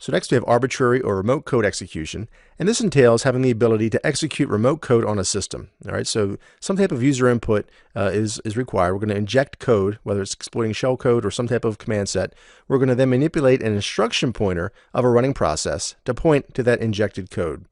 So next we have arbitrary or remote code execution, and this entails having the ability to execute remote code on a system. All right, so some type of user input is required. We're going to inject code, whether it's exploiting shell code or some type of command set. We're going to then manipulate an instruction pointer of a running process to point to that injected code.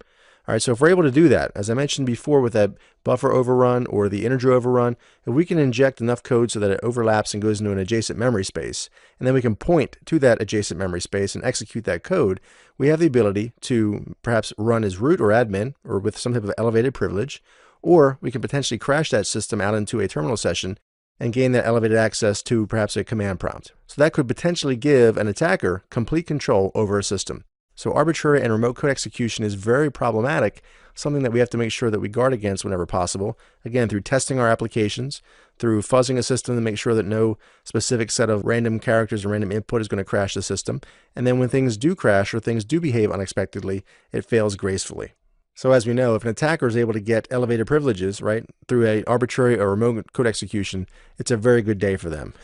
All right, so if we're able to do that, as I mentioned before with that buffer overrun or the integer overrun, if we can inject enough code so that it overlaps and goes into an adjacent memory space, and then we can point to that adjacent memory space and execute that code, we have the ability to perhaps run as root or admin or with some type of elevated privilege, or we can potentially crash that system out into a terminal session and gain that elevated access to perhaps a command prompt. So that could potentially give an attacker complete control over a system. So arbitrary and remote code execution is very problematic, something that we have to make sure that we guard against whenever possible. Again, through testing our applications, through fuzzing a system to make sure that no specific set of random characters or random input is going to crash the system. And then when things do crash or things do behave unexpectedly, it fails gracefully. So as we know, if an attacker is able to get elevated privileges, right, through a arbitrary or remote code execution, it's a very good day for them,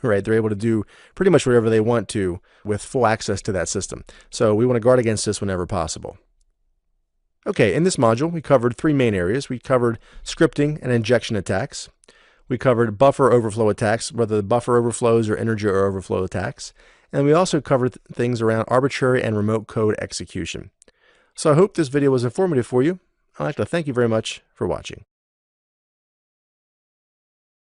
right? They're able to do pretty much whatever they want to with full access to that system. So we want to guard against this whenever possible. Okay, in this module, we covered three main areas. We covered scripting and injection attacks. We covered buffer overflow attacks, whether the buffer overflows or integer or overflow attacks. And we also covered things around arbitrary and remote code execution. So I hope this video was informative for you. I'd like to thank you very much for watching.